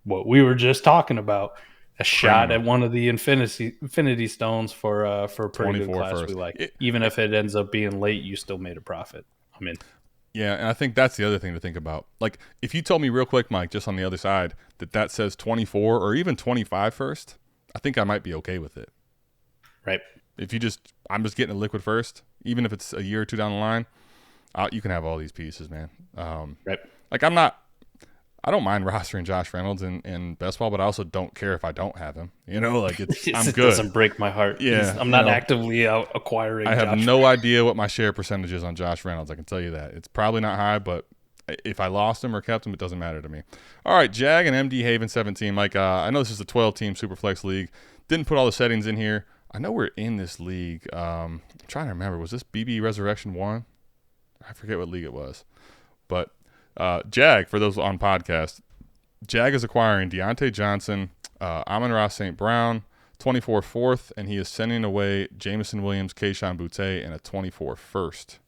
S3: what we were just talking about. A shot at one of the infinity stones for a pretty good class first. We like. Even if it ends up being late, you still made a profit. I'm in.
S1: Yeah, and I think that's the other thing to think about. Like, if you told me real quick, Mike, just on the other side, that says 24 or even 25 first, I think I might be okay with it.
S3: Right.
S1: If I'm just getting a liquid first, even if it's a year or two down the line, you can have all these pieces, man.
S3: Right.
S1: Like, I don't mind rostering Josh Reynolds in best ball, but I also don't care if I don't have him. Like I'm good. It
S3: doesn't break my heart.
S1: Yeah,
S3: I'm not actively out acquiring.
S1: I have no idea what my share percentage is on Josh Reynolds. I can tell you that it's probably not high, but if I lost him or kept him, it doesn't matter to me. All right, Jag and MD Haven 17. Mike, I know this is a 12-team Superflex league. Didn't put all the settings in here. I know we're in this league. I'm trying to remember. Was this BB Resurrection 1? I forget what league it was, but. Jag, for those on podcast, Jag is acquiring Deontay Johnson, Amon-Ra St. Brown, 24 fourth, and he is sending away Jameson Williams, Kayshon Boutte, and a 24 first.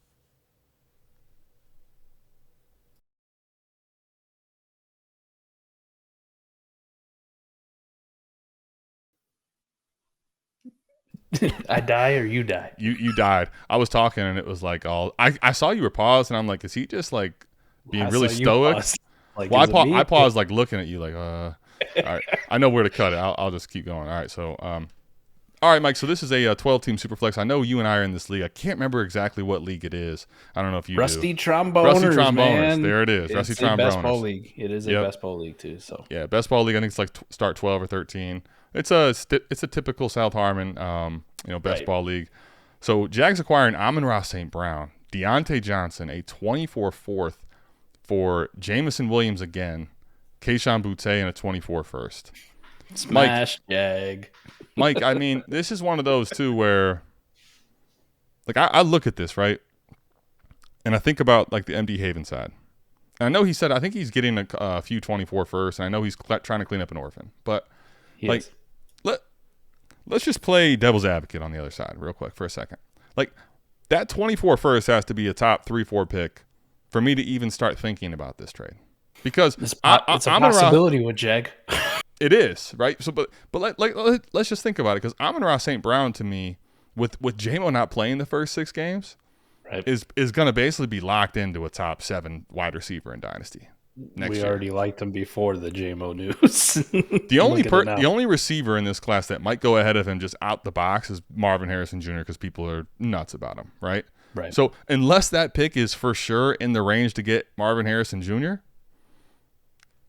S3: I die or you die?
S1: You died. I was talking and it was like I saw you were paused and I'm like, is he just like being really stoic?
S3: Like,
S1: well, I paused, like looking at you, like, all right. I know where to cut it. I'll just keep going. All right. So, all right, Mike. So this is a 12-team Superflex. I know you and I are in this league. I can't remember exactly what league it is. I don't know if you
S3: Rusty
S1: do.
S3: Tromboners, man.
S1: There it is. Rusty Tromboners.
S3: Best ball league. It is a best ball league too. So
S1: yeah, best ball league. I think it's like start 12 or 13. It's a typical South Harmon, best ball league. So Jags acquiring Amon-Ra St. Brown, Deontay Johnson, a 24 fourth. For Jameson Williams again, Kayshon Boutte, and a 24 first.
S3: Smash, Jag.
S1: Mike, I mean, this is one of those, too, where, like, I look at this, right? And I think about, like, the MD Haven side. And I know he said, I think he's getting a few 24 first, and I know he's trying to clean up an orphan. But, let's just play devil's advocate on the other side real quick for a second. Like, that 24 first has to be a top 3-4 pick for me to even start thinking about this trade, because
S3: it's a possibility with Jag.
S1: It is, right? So, but let's just think about it, because Amon-Ra St. Brown to me, with Jamo not playing the first 6 games,
S3: right,
S1: is going to basically be locked into a top 7 wide receiver in Dynasty next year.
S3: We already liked him before the Jamo news.
S1: The only receiver in this class that might go ahead of him just out the box is Marvin Harrison Jr., because people are nuts about him, right?
S3: Right.
S1: So unless that pick is for sure in the range to get Marvin Harrison Jr.,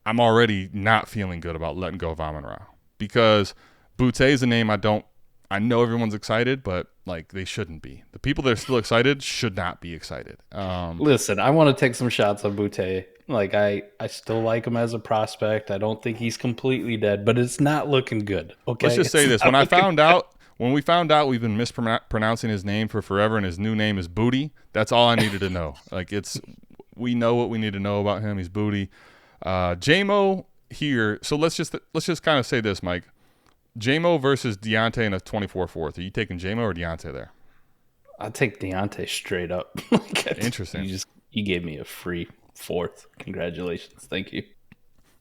S1: I'm already not feeling good about letting go of Amon-Ra, because Boutte is a name I know everyone's excited, but like they shouldn't be. The people that are still excited should not be excited.
S3: Listen, I want to take some shots on Boutte. Like I still like him as a prospect. I don't think he's completely dead, but it's not looking good. Okay.
S1: Let's just say this: when we found out we've been mispronouncing his name for forever, and his new name is Booty. That's all I needed to know. Like we know what we need to know about him. He's Booty. Jamo here. So let's just kind of say this, Mike. Jamo versus Deontay in a 24 fourth. Are you taking Jamo or Deontay there?
S3: I'll take Deontay straight up.
S1: Interesting.
S3: You gave me a free fourth. Congratulations. Thank you.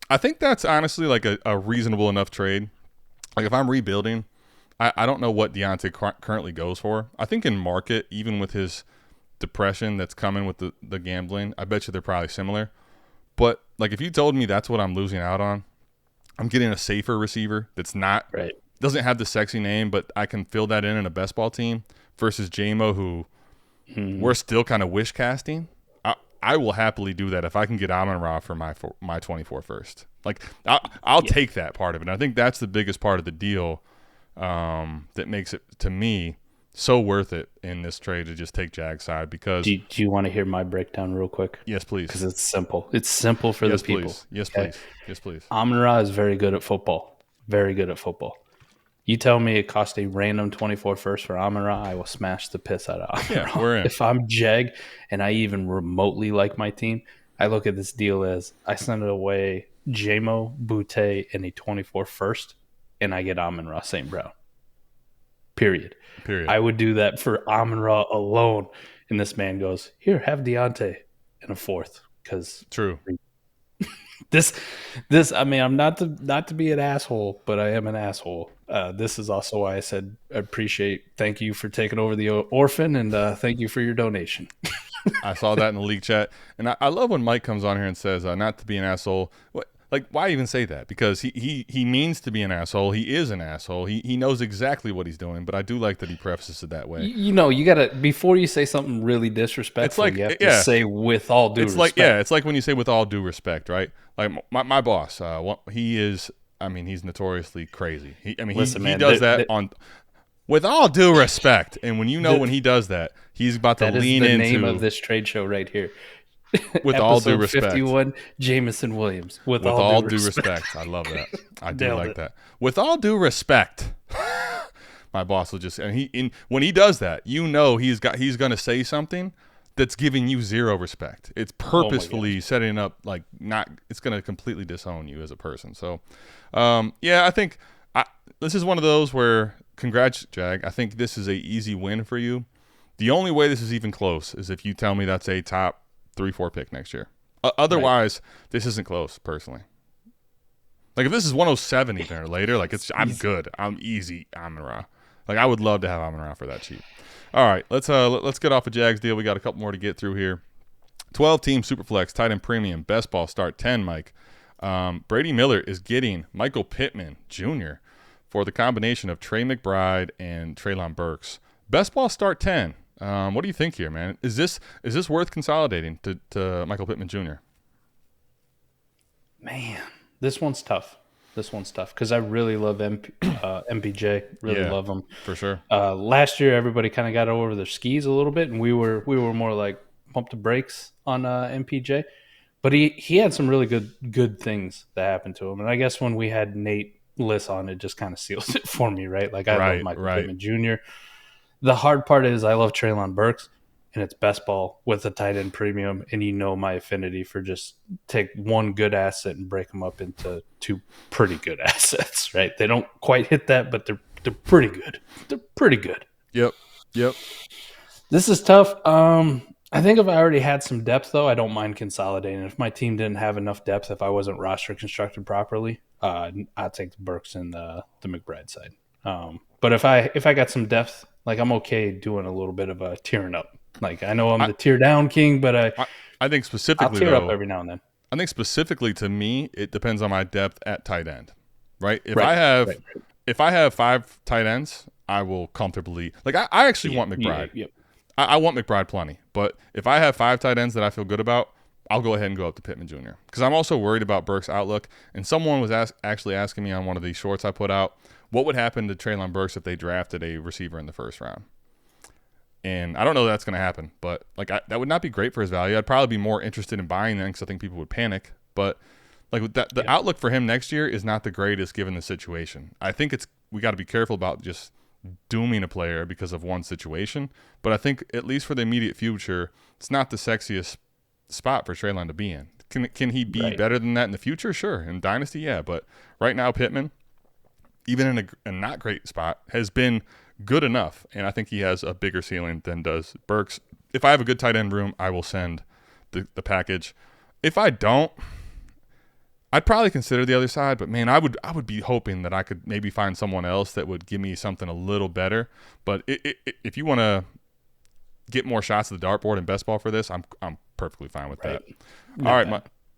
S1: I think that's honestly like a reasonable enough trade. Like if I'm rebuilding, I don't know what Deontay currently goes for. I think in market, even with his depression that's coming with the gambling, I bet you they're probably similar. But like if you told me that's what I'm losing out on, I'm getting a safer receiver that's not doesn't have the sexy name, but I can fill that in a best ball team versus Jamo, who we're still kind of wish casting. I will happily do that if I can get Amon-Ra for my 24 first. Like I'll take that part of it. And I think that's the biggest part of the deal that makes it, to me, so worth it in this trade to just take Jag's side. Because
S3: do you want to hear my breakdown real quick?
S1: Yes, please.
S3: Because it's simple. It's simple for the people.
S1: Please. Yes, please. Yes, please.
S3: Amon-Ra is very good at football. Very good at football. You tell me it cost a random 24 first for Amon-Ra, I will smash the piss out of Amon-Ra.
S1: Yeah, we're in.
S3: If I'm Jag and I even remotely like my team, I look at this deal as I send it away Jamo, Boutte, and a 24 first, and I get Amon-Ra St. Brown. Period. I would do that for Amon-Ra alone. And this man goes, here, have Deontay and a fourth. Because
S1: true.
S3: This, I mean, I'm not to be an asshole, but I am an asshole. This is also why I said thank you for taking over the orphan, and thank you for your donation.
S1: I saw that in the league chat, and I love when Mike comes on here and says, not to be an asshole. Like, why even say that? Because he means to be an asshole. He is an asshole. He knows exactly what he's doing, but I do like that he prefaces it that way.
S3: You know, you got to, before you say something really disrespectful, you have to say with all due respect.
S1: It's like when you say with all due respect, right? Like my boss, he is, I mean, he's notoriously crazy. He does that on with all due respect. And when when he does that, he's about to lean into. That is the name
S3: of this trade show right here.
S1: With all due respect.
S3: 51, Jameson Williams. With
S1: all due respect. I love that. I do like that. With all due respect. My boss will just, and when he does that, he's going to say something that's giving you zero respect. It's purposefully setting up it's going to completely disown you as a person. So, I think this is one of those where, congrats, Jag. I think this is a easy win for you. The only way this is even close is if you tell me that's a top 3-4 pick next year. Otherwise, this isn't close, personally. Like, if this is 107 even or later, I'm good. I'm easy Amon-Ra. Like, I would love to have Amon-Ra for that cheap. All right, let's get off of Jag's deal. We got a couple more to get through here. 12-team Superflex, tight end premium, best ball start 10, Mike. Brady Miller is getting Michael Pittman Jr. for the combination of Trey McBride and Treylon Burks. Best ball start 10. What do you think here, man? Is this worth consolidating to Michael Pittman Jr.?
S3: Man, this one's tough. Because I really love MPJ. Really love him
S1: for sure.
S3: Last year, everybody kind of got over their skis a little bit, and we were more like pump the brakes on MPJ. But he had some really good things that happened to him, and I guess when we had Nate Liss on, it just kind of seals it for me, right? Like I love Michael Pittman Jr. The hard part is I love Treylon Burks, and it's best ball with a tight end premium, and my affinity for just take one good asset and break them up into two pretty good assets, right? They don't quite hit that, but they're pretty good. They're pretty good.
S1: Yep.
S3: This is tough. I think if I already had some depth, though, I don't mind consolidating. If my team didn't have enough depth, if I wasn't roster constructed properly, I'd take the Burks and the McBride side. But if I got some depth, like I'm okay doing a little bit of a tearing up. Like I know I'm the tear down king, but
S1: I think specifically
S3: I'll tear up every now and then.
S1: I think specifically to me, it depends on my depth at tight end, right? If I have 5 tight ends, I will comfortably I actually want McBride.
S3: Yep.
S1: I want McBride plenty, but if I have 5 tight ends that I feel good about, I'll go ahead and go up to Pittman Jr. because I'm also worried about Burks' outlook. And someone was actually asking me on one of these shorts I put out, what would happen to Treylon Burks if they drafted a receiver in the first round? And I don't know that's going to happen, but like that would not be great for his value. I'd probably be more interested in buying them because I think people would panic. But like the outlook for him next year is not the greatest given the situation. I think we got to be careful about just dooming a player because of one situation. But I think at least for the immediate future, it's not the sexiest spot for Treylon to be in. Can he be better than that in the future? Sure. In Dynasty, yeah. But right now, Pittman, even in a not great spot, has been good enough. And I think he has a bigger ceiling than does Burks. If I have a good tight end room, I will send the package. If I don't, I'd probably consider the other side. But, man, I would be hoping that I could maybe find someone else that would give me something a little better. But if you want to get more shots at the dartboard and best ball for this, I'm perfectly fine with that. All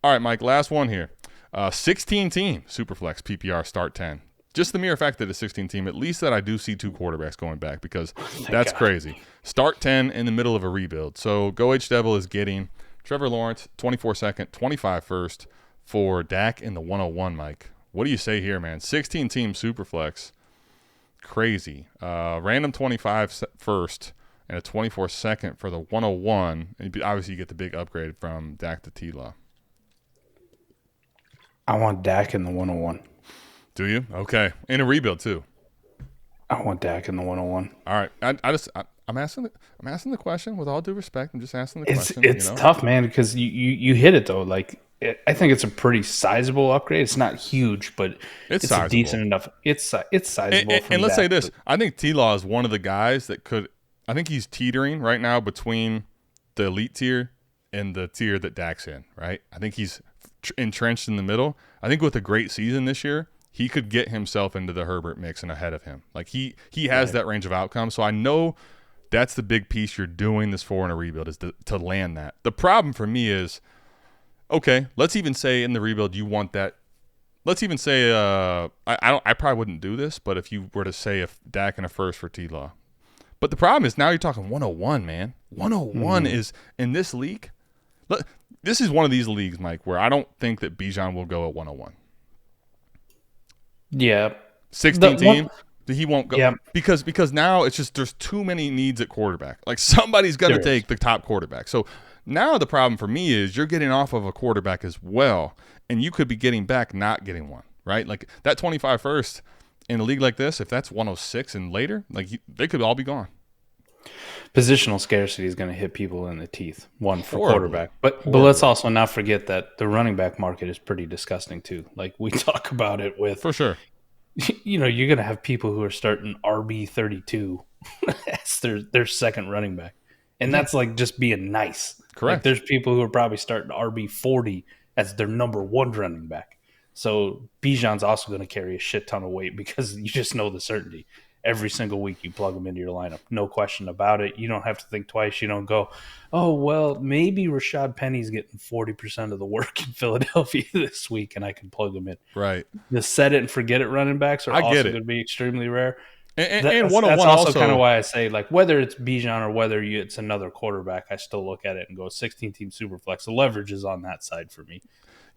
S1: right, Mike, last one here. 16-team Superflex PPR start 10. Just the mere fact that it's 16-team, at least that I do see 2 quarterbacks going back because that's crazy. Start 10 in the middle of a rebuild. So Go H Devil is getting Trevor Lawrence, 24 second, 25 first for Dak in the 101, Mike. What do you say here, man? 16-team Superflex. Crazy. Random 25 first and a 24 second for the 101. And obviously, you get the big upgrade from Dak to TLaw.
S3: I want Dak in the 101.
S1: Do you? Okay. In a rebuild too.
S3: I want Dak in the 101.
S1: All right. I'm asking the question with all due respect. I'm just asking the question.
S3: It's tough, man, because you hit it though. Like I think it's a pretty sizable upgrade. It's not huge, but it's a decent enough. It's sizable.
S1: And let's say this: I think TLaw is one of the guys that could. I think he's teetering right now between the elite tier and the tier that Dak's in. Right. I think he's entrenched in the middle. I think with a great season this year, he could get himself into the Herbert mix and ahead of him. Like he has that range of outcomes. So I know that's the big piece you're doing this for in a rebuild is to land that. The problem for me is, okay, let's even say in the rebuild you want that. Let's even say I probably wouldn't do this, but if you were to say if Dak and a first for TLaw. But the problem is now you're talking 101, man. 101 is in this league. This is one of these leagues, Mike, where I don't think that Bijan will go at 101.
S3: Yeah.
S1: 16 team, he won't go. Yeah. Because now it's just there's too many needs at quarterback. Like somebody's got to take the top quarterback. So now the problem for me is you're getting off of a quarterback as well, and you could be getting back not getting one, right? Like that 25 first in a league like this, if that's 106 and later, like they could all be gone.
S3: Positional scarcity is going to hit people in the teeth. One for quarterback, but let's also not forget that the running back market is pretty disgusting too. Like we talk about it with
S1: for sure.
S3: You know, you're going to have people who are starting RB32 as their second running back, and that's like just being nice.
S1: Correct.
S3: Like, there's people who are probably starting RB40 as their number 1 running back. So Bijan's also going to carry a shit ton of weight because you just know the certainty. Every single week you plug him into your lineup. No question about it. You don't have to think twice. You don't go, oh, well, maybe Rashad Penny's getting 40% of the work in Philadelphia this week and I can plug him in.
S1: Right.
S3: The set it and forget it running backs are also going to be extremely rare.
S1: And one-on-one
S3: that's also kind of why I say, like, whether it's Bijan or whether it's another quarterback, I still look at it and go 16-team Superflex. The leverage is on that side for me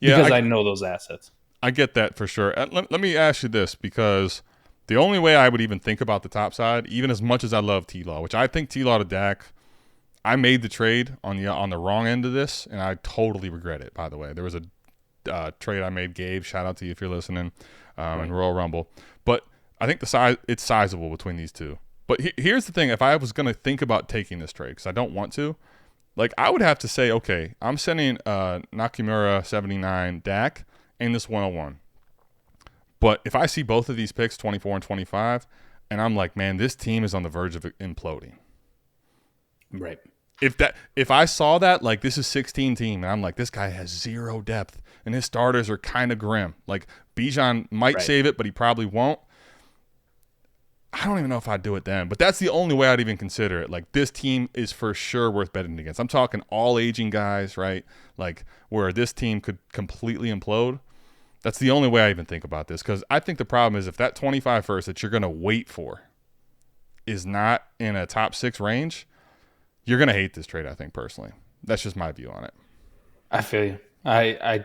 S3: because I know those assets.
S1: I get that for sure. Let me ask you this, because – the only way I would even think about the top side, even as much as I love TLaw, which I think TLaw to Dak, I made the trade on the wrong end of this, and I totally regret it, by the way. There was a trade I made, Gabe, shout out to you if you're listening, in Royal Rumble. But I think it's sizable between these two. But here's the thing. If I was going to think about taking this trade, because I don't want to, like I would have to say, okay, I'm sending Nakamura 79 Dak and this 101. But if I see both of these picks, 24 and 25, and I'm like, man, this team is on the verge of imploding.
S3: Right.
S1: If I saw that, like this is 16 team, and I'm like, this guy has zero depth, and his starters are kind of grim. Like Bijan might save it, but he probably won't. I don't even know if I'd do it then. But that's the only way I'd even consider it. Like this team is for sure worth betting against. I'm talking all aging guys, right? Like where this team could completely implode. That's the only way I even think about this, because I think the problem is if that 25 first that you're going to wait for is not in a top 6 range, You're going to hate this trade, I think, personally. That's just my view on it.
S3: I feel you. I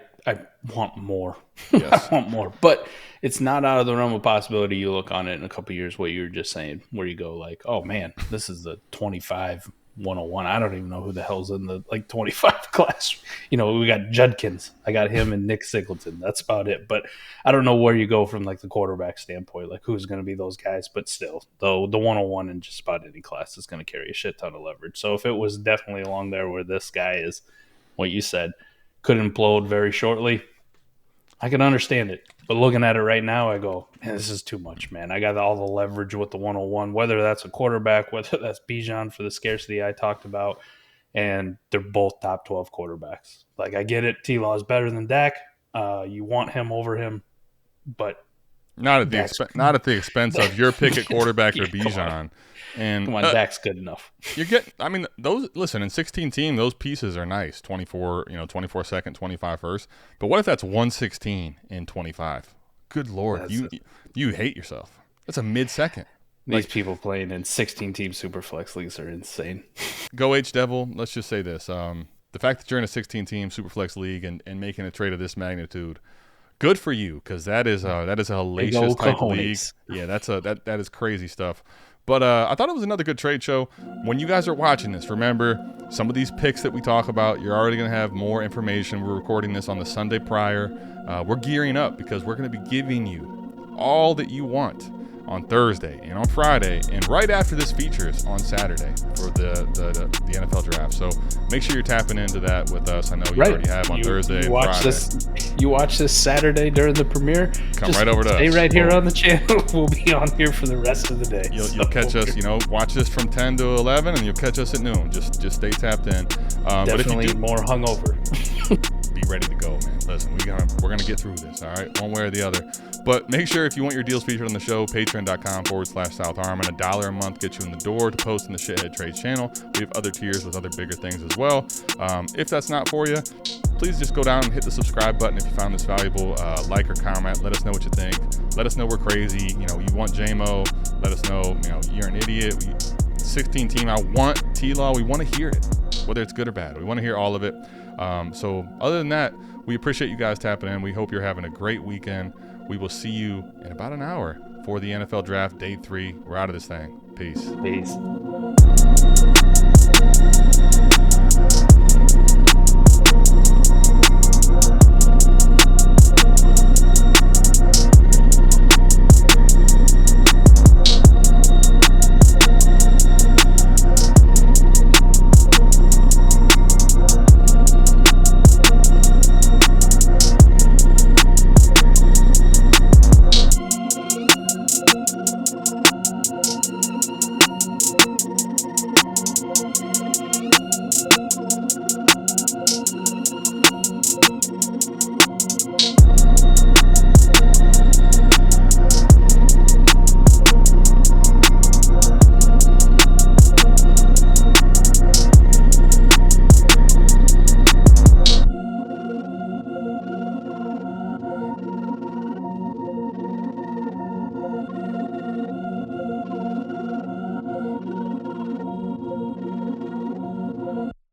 S3: want more.
S1: Yes.
S3: I want more. But it's not out of the realm of possibility. You look on it in a couple of years, what you were just saying, where you go like, oh, man, this is the 25 101. I don't even know who the hell's in the 25 class. We got Judkins. I got him and Nick Singleton. That's about it. But I don't know where you go from the quarterback standpoint, who's going to be those guys. But still, though, the 101 in just about any class is going to carry a shit ton of leverage. So if it was definitely along there where this guy is, what you said, could implode very shortly, I can understand it. But looking at it right now, I go, man, this is too much, man. I got all the leverage with the 101, whether that's a quarterback, whether that's Bijan for the scarcity I talked about, and they're both top 12 quarterbacks. I get it. TLaw is better than Dak. You want him over him, but
S1: not at the expense of your pick at quarterback or Bijan. And
S3: come on, Dak's good enough.
S1: Listen, in 16 team, those pieces are nice. 24 second, 25 first. But what if that's 116 in 25? Good Lord, you hate yourself. That's a mid-second.
S3: These people playing in 16 team super flex leagues are insane.
S1: Go H-Devil. Let's just say this. The fact that you're in a 16 team super flex league and making a trade of this magnitude, good for you, because that is a hellacious type of league. Yeah, that is crazy stuff. But I thought it was another good trade show. When you guys are watching this, remember, some of these picks that we talk about, you're already going to have more information. We're recording this on the Sunday prior. We're gearing up because we're going to be giving you all that you want on Thursday and on Friday, and right after this features on Saturday for the NFL draft. So make sure you're tapping into that with us. I know you already have on Thursday and Friday.
S3: You watch this Saturday during the premiere.
S1: Come right over to us.
S3: Stay right here on the channel. We'll be on here for the rest of the day.
S1: You'll catch us, watch this from 10 to 11, and you'll catch us at noon. Just stay tapped in.
S3: Definitely but if you do, more hungover.
S1: Be ready to go, man. Listen, we're gonna get through this, all right? One way or the other. But make sure if you want your deals featured on the show, patreon.com/South Harmon. $1 a month gets you in the door to post in the Shithead Trades channel. We have other tiers with other bigger things as well. If that's not for you, please just go down and hit the subscribe button if you found this valuable. Like or comment. Let us know what you think. Let us know we're crazy. You want Jamo. Let us know, you're an idiot. 16 team, I want TLaw. We want to hear it, whether it's good or bad. We want to hear all of it. So other than that, we appreciate you guys tapping in. We hope you're having a great weekend. We will see you in about an hour for the NFL Draft Day 3. We're out of this thing. Peace.